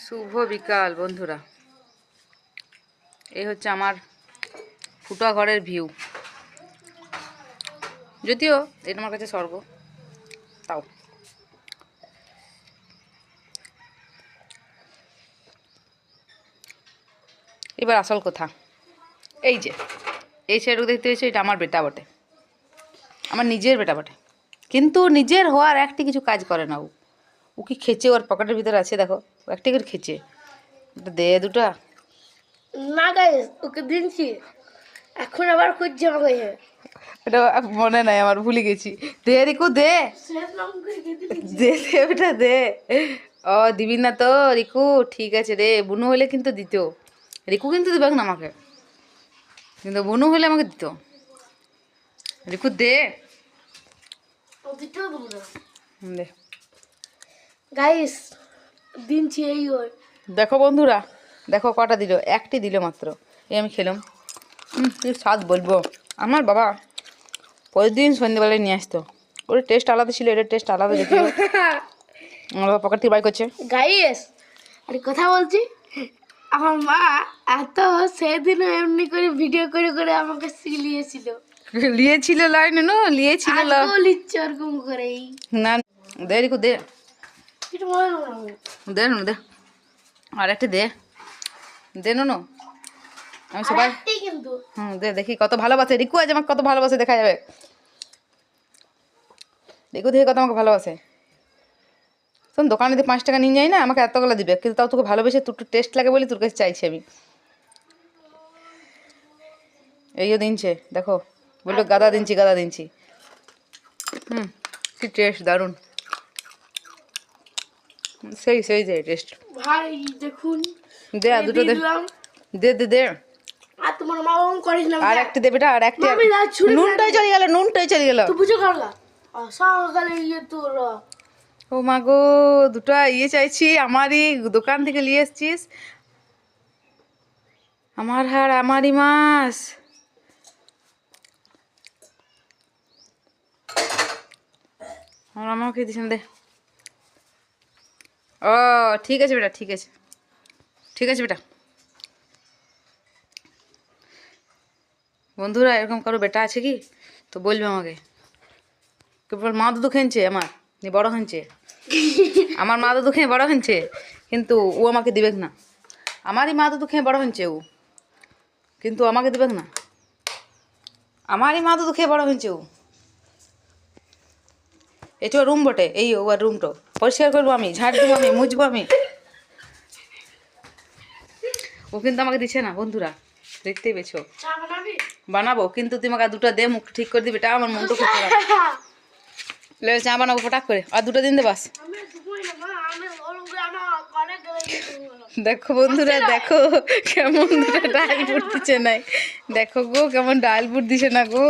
শুভ বিকাল বন্ধুরা, এই হচ্ছে আমার ফুটা ঘরের ভিউ। যদিও এটা আমার কাছে স্বর্গ, তাও এবার আসল কথা, এই যে এই ছেলেটা দেখতে পেয়েছে, এটা আমার বেটা বটে, আমার নিজের বেটা বটে, কিন্তু নিজের হওয়ার একটি কিছু কাজ করে না। ও কি খেচে, ওর পকেটের ভিতরে আছে, দেখো ও একটি করে খেচে। দে দুটা না গাইস, ওকে দিনছি, এখন আবার খুঁজছে আমাকে। এটা মনে নাই আমার, ভুলে গেছি। দে রিকু দে, দে দে বেটা দে। ও দিবি না তো রিকু? ঠিক আছে রে, বুনু হলে কিন্তু দিত। রিকু কিন্তু দিবে না আমাকে, কিন্তু বুনু হলে আমাকে দিত। রিকু দে, দে। গাইস দিনছি এই ওর। দেখো বন্ধুরা, দেখো কটা দিল, একটি দিল মাত্র। এই আমি খেলাম, কি স্বাদ বলবো। আমার বাবা প্রতিদিন সন্ধ্যেবেলায় নিয়ে আসতো, ওর টেস্ট আলাদা ছিল, এটার টেস্ট আলাদা। দেখি আমার বাবা পকেট থেকে বাই করছে। গাইস আরে কথা বলছি, আমার মা এত সেদিন এমনি করে ভিডিও করে করে আমাকে শিখিয়েছিল। লিয়েছিল লাইন নো, লিয়েছিল আজকেও লিখছে ওরকম করেই। না দে রিকু দে, কিছু মনে না দে নো দে, আর একটা দে, দে নো। আমি সবাই কিন্তু দে, দেখি কত ভালোবাসে রিকু, আজ আমাকে কত ভালোবাসে দেখা যাবে। রিকু দেখে কত আমাকে ভালোবাসে। শোন, দোকানে দিয়ে 5 টাকা নিয়ে যাই না, আমাকে এতগুলো দিবে, কিন্তু তাও তোকে ভালোবেসে, তোর টেস্ট লাগে বলে তোর কাছে চাইছি আমি। এইও দিনছে, দেখো বললো গাদা দিনছি, গাদা দিনছি। কি টেস্ট, দারুণ, সেই সেই যে টেস্ট। ভাই দেখুন, দে আর দুটো দে, দিলাম। দে দে দে। আর তোমার মা ওম করিস না, আর একটা দে বেটা, আর একটা। মামি না ছুরি নুনটাই চলে গেল, নুনটাই চলে গেল। তো বুঝে খাওয়া সকালে ইয়ে তোর ও মা গো, দুটো ইয়ে চাইছি, আমারই দোকান থেকে নিয়ে এসছিস। আমার হাড় আমারই মাছ। আমার আমাকে দিছেন দে। ও ঠিক আছে বেটা, ঠিক আছে, ঠিক আছে বেটা। বন্ধুরা, এরকম কারো বেটা আছে কি? তো বলবে আমাকে। কেবল মা দুধ খেয়েছে আমার, নি বড় হয়েছে আমার মা দুধ খেয়ে বড় হয়েছে, কিন্তু ও আমাকে দিবে না। আমারই মা দুধ খেয়ে বড় হয়েছে ও, কিন্তু আমাকে দিবে না। আমারই মা দুধ খেয়ে বড় হয়েছে ও। এটা রুম বটে, এই ওর রুমটা পরিষ্কার করবো আমি, ঝাড় দেবো আমি, মুছবো আমি। ও কিন্তু আমাকে দিচ্ছে না বন্ধুরা, দেখতেই পেয়েছো। চা বানাবি? বানাবো, কিন্তু তুই আমাকে দুটো দে, মুখ ঠিক করে দিবি, এটা আমার মনটা খুব খারাপ। লে চা বানাবো ফটাক করে, আর দুটো দিন দে বাস। আমি দুপুরে না মা, আমি ওরকম করে আমার অনেক গেলে দেখো বন্ধুরা, দেখো কেমন দুটো ডাল বুট দিচ্ছে নাই, দেখো গো কেমন ডাল বুট দিছে না গো।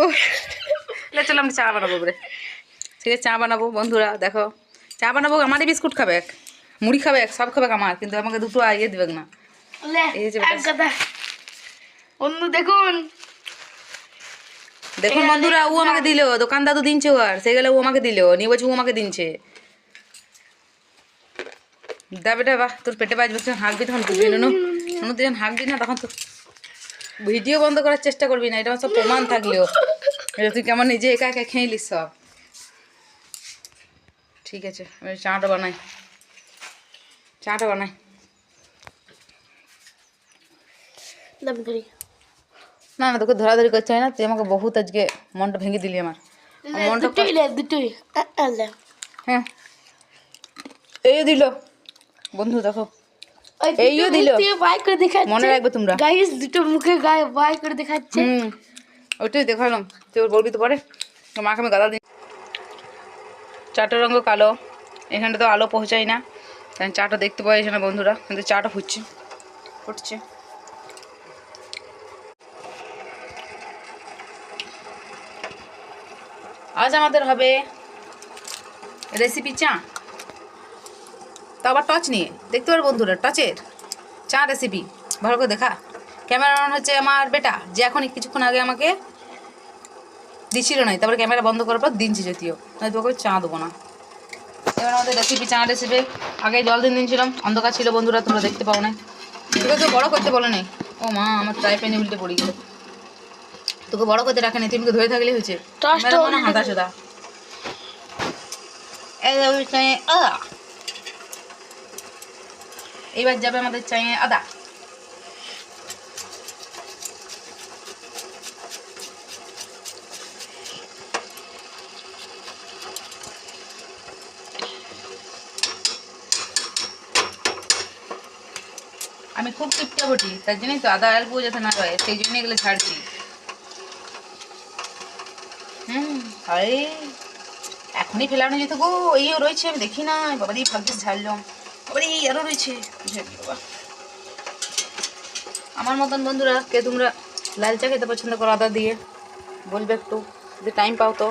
লে চলো আমি চা বানাবো রে, ঠিক আছে চা বানাবো বন্ধুরা। দেখো চা বানাবো, আমারই বিস্কুট খাবে, মুড়ি খাবে, সব খাবে আমার, কিন্তু আমাকে দুটো ইয়ে দিবে না। এই যে অন্য দেখুন, দেখুন বন্ধুরা, ও আমাকে দিল, দোকান দাদু দিনছে, ও আর সে গেলে ও আমাকে দিল, নিয়ে বলছে ও আমাকে দিনছে। দা বেটা, বাহ তোর পেটে বাজবে, হাঁকবি তখন বুঝবি না, নুনু তুই যখন হাঁকবি না তখন তো ভিডিও বন্ধ করার চেষ্টা করবি না, এটা আমার সব প্রমাণ থাকলেও। তুই কেমন নিজে একা একা খেয়ে নিস সব। ঠিক আছে, আমি চাটা বানাই, চাটা বানাই। না না, তোকে ধরাধরি করতে হয় না, তুই আমাকে বহুত আজকে মনটা ভেঙে দিলি আমার, মনটা। দুটোই হ্যাঁ এই দিল বন্ধু, দেখো এইও দিল, বাই করে দেখাচ্ছে, মনে রাখবে তোমরা। গাইস দুটো মুখে গায়ে বাই করে দেখাচ্ছে। ওইটাই দেখালাম, তুই ওর বলবি তো পরে, তো মাকে আমি গাদা দিই। চাটার রঙ কালো, এখানটা তো আলো পৌঁছায় না, তাই চাটা দেখতে পাওয়া যাচ্ছে না বন্ধুরা, কিন্তু চাটা ফুটছে, ফুটছে। আজ আমাদের হবে রেসিপি চা, তো আবার টচ নিয়ে দেখতে পারো বন্ধুরা, টচের চা রেসিপি। ভালো করে দেখা, ক্যামেরাম্যান হচ্ছে আমার বেটা, যে এখন কিছুক্ষণ আগে আমাকে দিচ্ছিল না, তারপরে ক্যামেরা বন্ধ করার পর দিনছি, যদিও নয় তোমাকে চা দেবো না। এবার আমাদের রেসিপি চানা রেসিপি আগে জল দিয়েছিলাম, অন্ধকার ছিল বন্ধুরা, তোমরা দেখতে পাও না। তোকে কেউ বড়ো করতে বলো নি। ও মা, আমার ট্রাই প্যানে উল্টে পড়ে গেল। তোকে বড় করতে রাখেনি, তুমি ধরে থাকলে হয়েছে। হাঁটা সোদা এইবার যাবে আমাদের চাই আদা। আমি খুব টিপটা বটি, তার জন্যই তো আদা অল্প যাতে না হয়, সেই জন্য এগুলো ছাড়ছি। আরে এখনই ফেলানো যেত গো, এইও রয়েছে, আমি দেখি না। বাবারই ভাগ্যে ঝাড়লাম, বাবারই আরও রয়েছে। বাবা, আমার মতন বন্ধুরা কে তোমরা লাল চা খেতে পছন্দ করো আদা দিয়ে, বলবে একটু যদি টাইম পাও তো।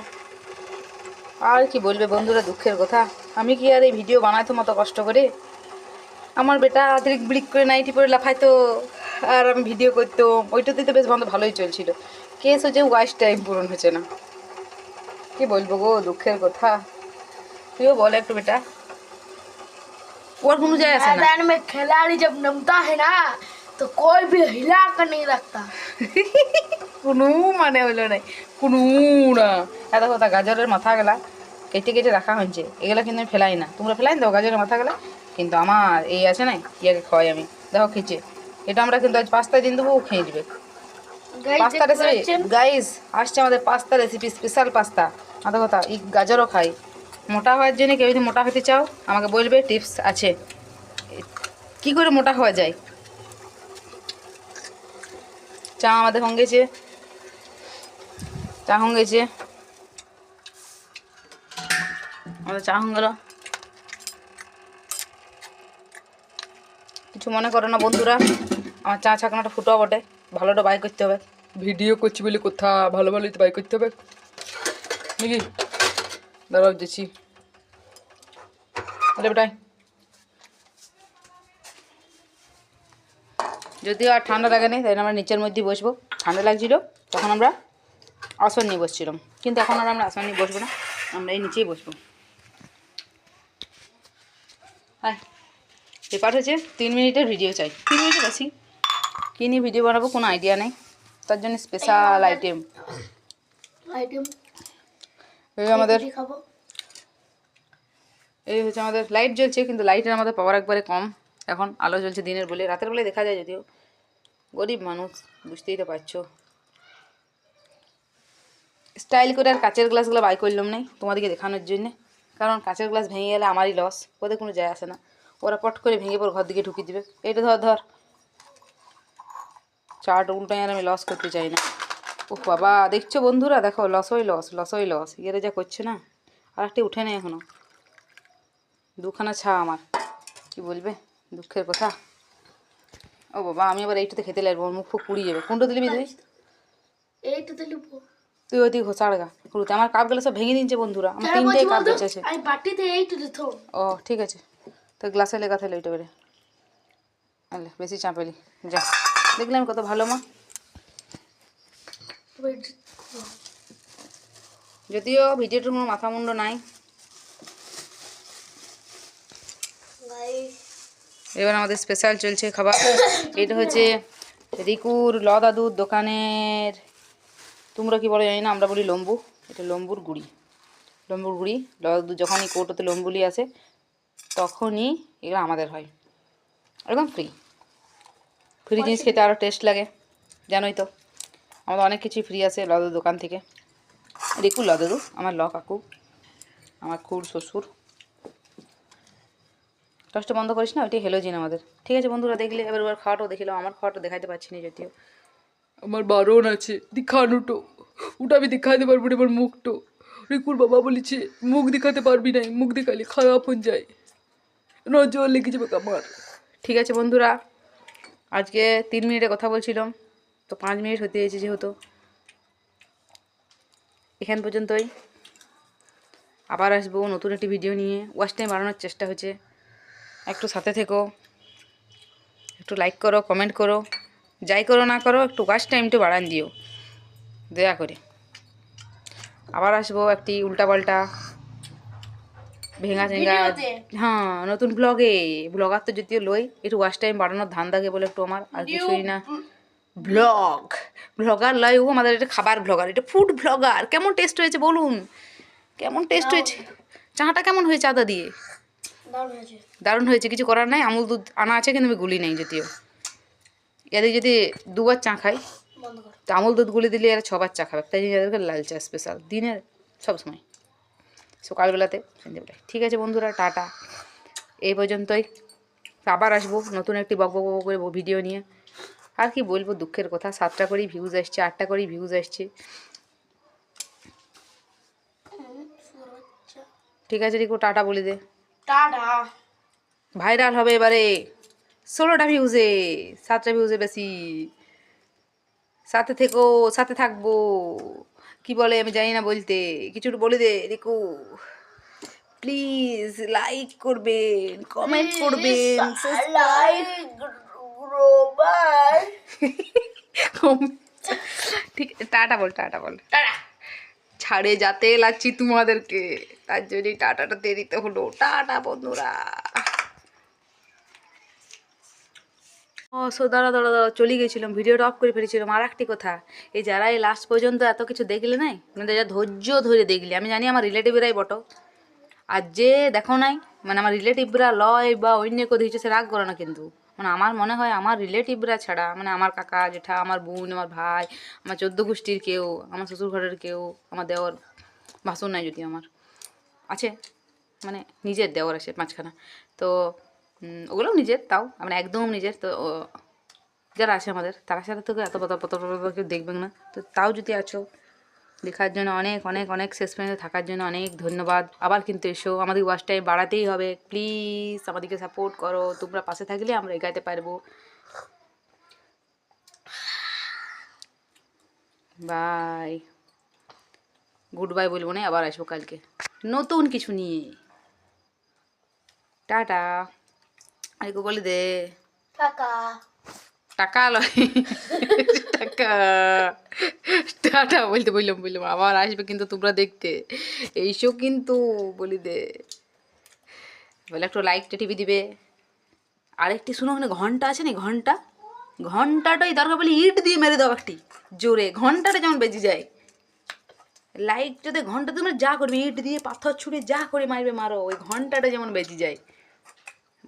আর কি বলবে বন্ধুরা, দুঃখের কথা। আমি কি আর এই ভিডিও বানাইতো মতো কষ্ট করে? আমার বেটা আদ্রিক ব্রিক করে নাইটি পরে লাফাইতো আর আমি ভিডিও করতাম, ওইটাতেই তো বেশ ভালোই চলছিল। কেস হচ্ছে ওয়াইস টাইম পূরণ হচ্ছে না। কি বলবো গো, দুঃখের কথা। তুইও বল একটু বেটা, और কোনো যায় আসে না। मैदान में खिलाड़ी जब नमता है ना तो कोई भी हिला कर नहीं रखता। কোনো মানে হইলো নাই, কোনো না। এত কথা, গাজরের মাথা গেলা কেটে কেটে রাখা হয়েছে, এগুলা কিন্তু আমি ফেলাই না। তোমরা ফেলাই দাও গাজরের মাথা গেলা, কিন্তু আমার এই আছে না, ইয়াকে খাওয়াই আমি। দেখো খেয়েছে, এটা আমরা কিন্তু আজ পাস্তা দিন দেবো, ও খেয়ে যাবে। পাস্তা রেসিপি গাইস আসছে আমাদের, পাস্তা রেসিপি, স্পেশাল পাস্তা। আদা কথা, এই গাজরও খাই। মোটা হওয়ার জন্য কেউ যদি মোটা হতে চাও আমাকে বলবে, টিপস আছে কি করে মোটা হওয়া যায়। চা আমাদের হঙ্গেছে, চা হঙ্গেছে, আমাদের চা হয়ে গেল। কিছু মনে করো না বন্ধুরা, আমার চা ছাকনাটা ফুটাও বটে, ভালোটা বাই করতে হবে। ভিডিও করছি বলে কোথা, ভালো ভালোই তো বাই করতে হবে নাকি। দাঁড়াও দিচ্ছি, বেটাই। যদিও আর ঠান্ডা লাগে নি, তাই আমরা নিচের মধ্যেই বসবো। ঠান্ডা লাগছিল তখন আমরা আসন নিয়ে বসছিলাম, কিন্তু এখন আর আমরা আসন নিয়ে বসবো না, আমরা এই নিচেই বসবো। হ্যাঁ, পেপার হচ্ছে 3 মিনিটের ভিডিও চাই, 3 মিনিটের বেশি। কী নিয়ে ভিডিও বানাবো কোনো আইডিয়া নেই, তার জন্য স্পেশাল আইটেম। এই আমাদের, এই হচ্ছে আমাদের লাইট জ্বলছে, কিন্তু লাইটের আমাদের পাওয়ার একবারে কম। এখন আলো জ্বলছে দিনের বলে, রাতের বেলায় দেখা যায়, যদিও গরিব মানুষ, বুঝতেই তো পারছো। স্টাইল করে আর কাচের গ্লাসগুলো বাই করলাম নাই তোমাদেরকে দেখানোর জন্যে, কারণ কাচের গ্লাস ভেঙে গেলে আমারই লস, ওদের কোনো যায় আসে না। ওরা পট করে ভেঙে পর ঘর দিকে ঢুকিয়ে দেবে। এইটা ধর ধর, চারটা উল্টাই, আর আমি লস করতে চাই না। ও বাবা, দেখছো বন্ধুরা, দেখো লসই লস, লসই লস। ইয়েরা যা করছে না, আর একটি উঠে নেই এখনো, দুখানা ছা আমার, কি বলবে, দুঃখের কথা। ও বাবা, আমি আবার এইটাতে খেতে লাগবো, মুখ ফুক পুড়িয়ে যাবে। কোনটা দিবি তুই? এইটাতে লুপো তুই ওই দিকে ঘোষাড়গা কুড়ুতে, আমার কাপগুলো সব ভেঙে দিচ্ছে বন্ধুরা, আমার 3টে কাপ বেঁচেছে। আমি বাটিতে এইটাতে থো। ও ঠিক আছে, তো গ্লাসে লেখা থাকলে ওইটা বেড়ে আলে, বেশি চাপেলি যা। দেখলাম কত ভালো মা, যদিও ভিডিওটার কোনো মাথা মুন্ড নাই। এবার আমাদের স্পেশাল চলছে খাবার। এটা হচ্ছে রিকুর ল দাদুর দোকানের, তোমরা কি বলো জানি না, আমরা বলি লম্বু। এটা লম্বুর গুঁড়ি, লম্বুর গুঁড়ি। ল দাদু যখনই কৌটোতে লম্বুলি আসে তখনই এগুলো আমাদের হয়, একদম ফ্রি। ফ্রি জিনিস খেতে আরও টেস্ট লাগে, জানোই তো। আমাদের অনেক কিছুই ফ্রি আছে ল দাদুর দোকান থেকে। রিকুর ল দাদু, আমার ল কাকু, আমার খুড় শ্বশুর। টসটা বন্ধ করিস না, ওইটাই হেলোজিন আমাদের। ঠিক আছে বন্ধুরা, দেখলে এবার ওর খাওয়াটাও দেখিলাম। আমার খাওয়াটা দেখাতে পারছি না, যদিও আমার বারণ আছে দেখানোটো, ওটা আমি দেখাতে পারবো না। এবার মুখটো রিকুর বাবা বলেছে মুখ দেখাতে পারবি না, মুখ দেখালে খারাপ হয়ে যায়, নজর লেগে যাবে আমার। ঠিক আছে বন্ধুরা, আজকে 3 মিনিটে কথা বলছিলাম, তো 5 মিনিট হতে হয়েছে, যেহেতু এখান পর্যন্তই। আবার আসবো নতুন একটি ভিডিও নিয়ে। ওয়াচ টাইম বাড়ানোর চেষ্টা হচ্ছে, একটু সাথে থেকো, একটু লাইক করো, কমেন্ট করো, যাই করো না করো, একটু ওয়াচ টাইমটা বাড়ান দিও দয়া করে। আবার আসবো একটি উল্টাপাল্টা ভেঙা ঠেঙ্গা, ভিডিওতে। হ্যাঁ নতুন ব্লগার তো যদিও লই, একটু ওয়াচ টাইম বাড়ানোর ধান থাকে বলে একটু আমার, আর কিছুই না। ব্লগার লয়, ও আমাদের এটা খাবার ব্লগার, এটা ফুড ব্লগার। কেমন টেস্ট হয়েছে বলুন, কেমন টেস্ট হয়েছে? চাটা কেমন হয়েছে আদা দিয়ে? দারুণ হয়েছে। দারুণ হয়েছে, কিছু করার নাই। আমুল দুধ আনা আছে কিন্তু আমি গুলি নাই যদিও। এদের যদি দুবার চা খাই, বন্ধ কর। তো আমুল দুধ গুলি দিলে এরা 6 বার চা খাবে, তাই জন্য এদেরকে লাল চা স্পেশাল দিনের সবসময়, সকালবেলাতে সন্ধ্যেবেলায়। ঠিক আছে বন্ধুরা, টাটা, এই পর্যন্তই। আবার আসবো নতুন একটি বক বক বক করে ভিডিও নিয়ে। আর কি বলবো, দুঃখের কথা, 7টা করেই ভিউজ আসছে, 8টা করেই ভিউজ আসছে। ঠিক আছে রিকু, টাটা বলে দে। টাটা। ভাইরাল হবে এবারে 16টা ভিউজে, 7টা ভিউজে বেশি। সাথে থেকো, সাথে থাকবো। কি বলে আমি জানি না বলতে, কিছু একটু বলে দে রিকু। প্লিজ লাইক করবেন, কমেন্ট করবেন, ঠিক, টাটা বল, টাটা বল। টাটা। ছাড়ে যাতে লাগছি তোমাদেরকে, তার জন্যই টাটাটা দিয়ে দিতে হলো। টাটা বন্ধুরা। ও দাঁড়া দাঁড়া দাঁড়া, চলে গেছিলাম, ভিডিওটা অফ করে ফেলেছিলাম। আর একটি কথা, এই যারা এই লাস্ট পর্যন্ত এত কিছু দেখলে নাই, মানে যা ধৈর্য ধরে দেখলে, আমি জানি আমার রিলেটিভরাই বটো, আর যে দেখো নাই, মানে আমার রিলেটিভরা লয় বা অন্য কেউ দেখছে সে রাগ করে না, কিন্তু মানে আমার মনে হয় আমার রিলেটিভরা ছাড়া, মানে আমার কাকা জেঠা, আমার বোন, আমার ভাই, আমার 14 গোষ্ঠীর কেউ, আমার শ্বশুর ঘরের কেউ, আমার দেওর ভাসুর নাই যদি আমার আছে, মানে নিজের দেওর আছে 5খানা, তো ওগুলোও নিজের, তাও মানে একদম নিজের, তো যারা আছে আমাদের, তারা সাথে তো এত কেউ দেখবেন না, তো তাও যদি আছো, দেখার জন্য অনেক অনেক অনেক, শেষ পর্যন্ত থাকার জন্য অনেক ধন্যবাদ। আবার কিন্তু এসো, আমাদের ওয়াচ টাইম বাড়াতেই হবে, প্লিজ আমাদেরকে সাপোর্ট করো, তোমরা পাশে থাকলে আমরা এগাতে পারবো। বাই, গুড বাই বলবো না, আবার আসবো কালকে নতুন কিছু নিয়ে। টাটা, আরেকটু বলে দে। টাকা। টাকা লয়, টাকা, টাটা বলতে বললাম আবার আসবে কিন্তু তোমরা দেখতে, এইসব কিন্তু বলি দে, বলে একটু লাইকটা টিভি দিবে। আরেকটি শুনো, ওখানে ঘন্টা আছে না, ঘন্টাটাই দরকার বলে ইট দিয়ে মেরে দাও একটি জোরে, ঘন্টাটা যেমন বেজে যায়। লাইকটাতে ঘন্টা তোমরা যা করবে, ইট দিয়ে পাথর ছুঁড়ে যা করে মারবে মারো, ওই ঘন্টাটা যেমন বেজে যায়,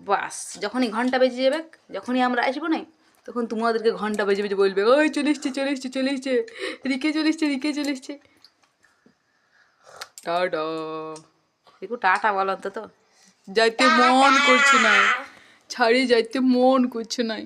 বাস যখনই ঘন্টা বেজে যাবে, যখনই আমরা আসবো না, তখন তোমাদেরকে ঘন্টা বেজে বেজে বলবে, ওই চলে এসছে চলে এসছে চলে এসছে, রিকে চলে এসছে রিকে চলে এসছে। টাটা, দেখো টাটা বলো তো, যাইতে মন করছে না, ছাড়িয়ে যাইতে মন করছে নাই।